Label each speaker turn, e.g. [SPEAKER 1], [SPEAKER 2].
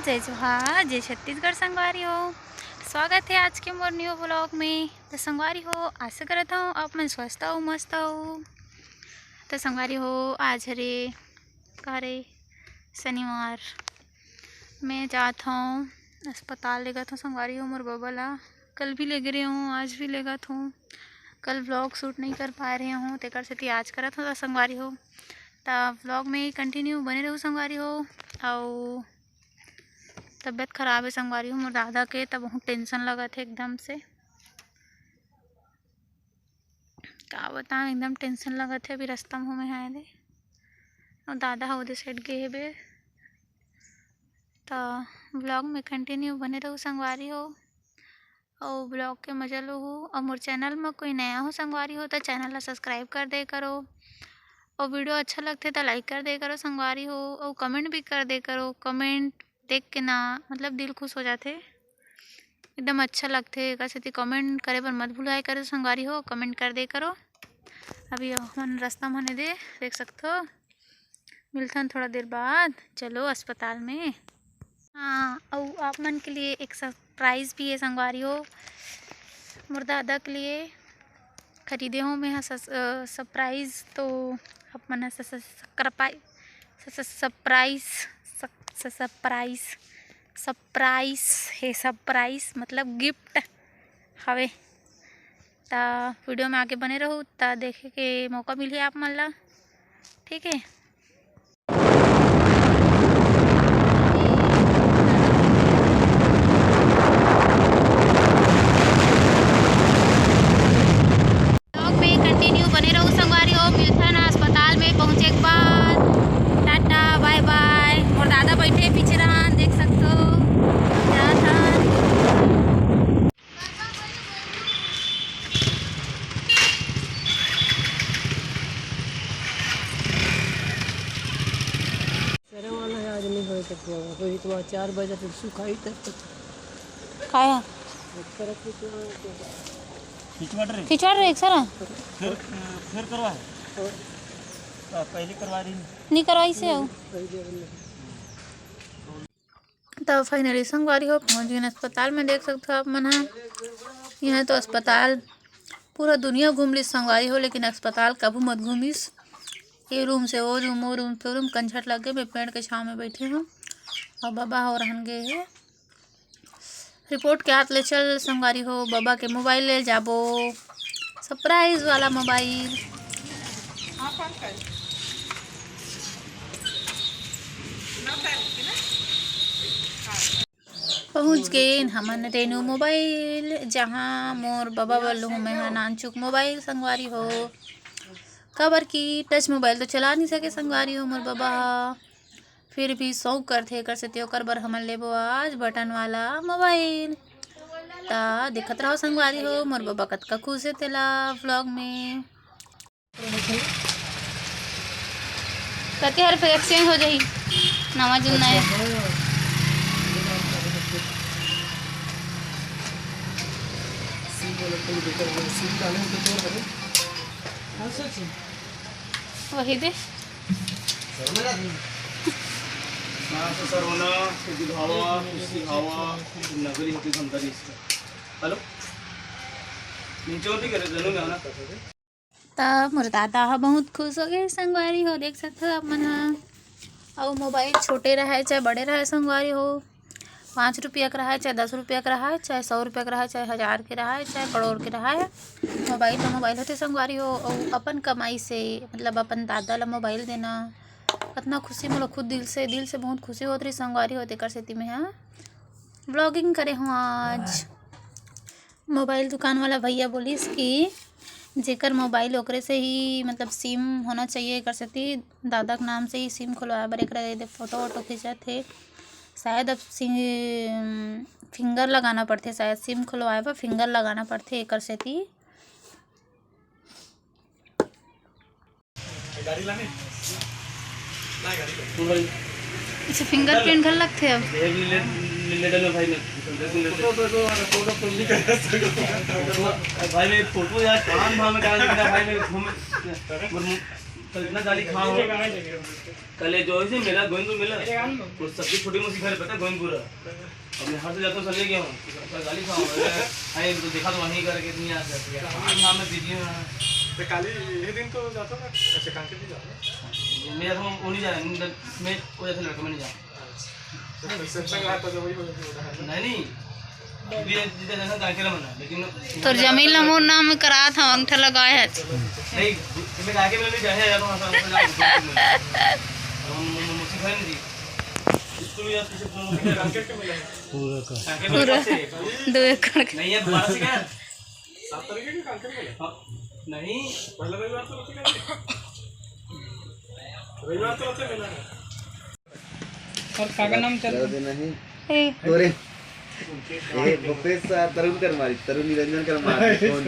[SPEAKER 1] जय जोहार, जय छत्तीसगढ़ संगवारी हो। स्वागत है आज के मोर न्यू व्लॉग में। तो संगवारी हो, आशा करता हूँ आप मन स्वस्थ हो, मस्त हो। तो संगवारी हो, आज हरे कारे शनिवार मैं जात हूँ अस्पताल ले गत हूँ। संगवारी हो, मोर बाबा ला कल भी ले गए हूँ, आज भी ले गत हूँ। कल व्लॉग शूट नहीं कर पा रहे हूँ, तेकर सेती आज करत हूँ। संगवारी हो, तो व्लॉग में कंटिन्यू बने रहूँ संगवारी हो। और तबीयत खराब है संगवारी हो मोर दादा के, तब बहुत टेंशन लगत है एकदम से। क्या बताऊँ, एकदम टेंशन लगत है। अभी रास्ता में हमें है दे और दादा हो उधर साइड गए बे। तो ब्लॉग में कंटिन्यू बने रहूँ संगवारी हो और ब्लॉग के मजा लो हो। और मोर चैनल में कोई नया हो संगवारी हो तो चैनल ला सब्सक्राइब कर दे करो। और वीडियो अच्छा लगते तो लाइक कर दे करो संगवारी हो। और कमेंट भी कर दे करो। कमेंट देख के ना मतलब दिल खुश हो जाते, एकदम अच्छा लगते। कैसे कमेंट करे पर मत भूलाए करो संगवारी हो, कमेंट कर दे करो। अभी हम रास्ता में दे देख सकते हो, मिलता हूँ थोड़ा देर बाद। चलो अस्पताल में। हाँ, और आप मन के लिए एक सरप्राइज़ भी है संगवारी हो। मोर दादा के लिए खरीदे हूँ मैं सरप्राइज़। तो आप मन सरप्राइज़ मतलब गिफ्ट हवे। ता वीडियो में आगे बने रहो ता देखे के मौका मिली आप मन ला, ठीक है। ब्लॉग में कंटिन्यू बने रहो संगवारी हो। मिलता ना अस्पताल में पहुँचे के बाद। Tata bye bye. और दादा बैठे पीछे रहा, देख सकते हो।
[SPEAKER 2] तो 4 बजे तक सुखाई तक
[SPEAKER 1] खाया खिचवाड़ रहे सर
[SPEAKER 3] फिर करवा है पहले करवा रही
[SPEAKER 1] नहीं करवाई से हो। तो फाइनली संगवारी हो पहुँच गए अस्पताल में। देख सकते हो आप मन। यहाँ तो अस्पताल पूरा दुनिया घूम ली संगवारी हो, लेकिन अस्पताल कभी मत घूमिस। ये रूम से वो रूम, वो रूम पे रूम, कंछट लग गए। मैं पेड़ के छाँव में बैठे हूँ और बाबा हो रहन गए है। रिपोर्ट के हाथ ले चल संगवारी हो। बाबा के मोबाइल ले जाबो, सरप्राइज वाला मोबाइल। पहुँच गए हमन रेनू मोबाइल, जहाँ मोर बाबा बोलूँ मैं नानचुक मोबाइल संगवारी हो। खबर की टच मोबाइल तो चला नहीं सके संगवारी हो मोर बाबा, फिर भी शौक करथे कर से ओकर बर हमन लेबो आज बटन वाला मोबाइल। ता दिखत रहो संगवारी हो मोर बाबा कतका खुश है तेला व्लॉग में। कते हर एक्सचेंज हो जाही नवा जुन्ना है। वही दे तब मोर दादा बहुत खुश हो गए संगवारी हो। देख सकते हो आप मन। और मोबाइल छोटे रहे चाहे बड़े रहे संगवारी हो, 5 रुपया का रहा है चाहे 10 रुपया का रहा है, चाहे 100 रुपया का रहा है, चाहे 1000 के रहा है, चाहे करोड़ के रहा है। मोबाइल तो मोबाइल होते संगवारी हो। और अपन कमाई से मतलब अपन दादा ला मोबाइल देना कितना खुशी मोला खुद दिल से बहुत खुशी होत रही संगवारी हो। तेकर सेती में हाँ ब्लॉगिंग करे हूँ आज। मोबाइल दुकान वाला भैया बोलिस कि जेकर मोबाइल ओकरे से ही मतलब सिम होना चाहिए। एकर सेती दादा के नाम से ही सिम खुलवाए बर एक फोटो वोटो खींचत थे। शायद अब फिंगर लगाना पड़ते, शायद सिम खुलवाए पर फिंगर लगाना पड़ते एकर सेती। अच्छा फिंगरप्रिंट घर लगते अब
[SPEAKER 3] भाई ने फोटो यार कान भाव में डाल दिया भाई ने
[SPEAKER 4] कल इतना गाली खा हो कल जो है मेला गोविंदपुर मेला और सबसे छोटी मुझे घर पता है गोविंदपुर अब मैं हर से जाता हूँ चले गया हूँ गाली खाऊँ अरे तो देखा तो वहीं करके इतनी याद करती है हाँ मैं बिजी हूँ
[SPEAKER 5] तो काली ये दिन तो जाता ना ऐसे कांके भी जाता
[SPEAKER 4] मैं जाता हूँ वो नहीं जा रहा मैं वो जैसे लड़का मैं नहीं जा
[SPEAKER 5] सत्संग आता जब वही होता
[SPEAKER 4] नहीं भी जितना जैसा कांके मना लेकिन
[SPEAKER 1] तो जमील नमूर नाम करा था अंगठा लगाए है
[SPEAKER 4] नहीं मैं कांके में नहीं जाए यार वहाँ से मुझे घर नहीं स्कूल या किसी
[SPEAKER 5] कांके के मिला
[SPEAKER 4] कांके में
[SPEAKER 1] पूरा
[SPEAKER 4] से
[SPEAKER 1] 2 एकड़
[SPEAKER 4] नहीं है दोबारा से क्या
[SPEAKER 5] 7 तारीख के कांके मिला
[SPEAKER 4] नहीं
[SPEAKER 5] पहला रविवार तो रहते रविवार तो रहते मिला
[SPEAKER 2] और काका नाम चल
[SPEAKER 6] नहीं
[SPEAKER 1] ए,
[SPEAKER 6] तोरे भूपेश तरुण कर मारी तरुण निरंजन कर मारी कौन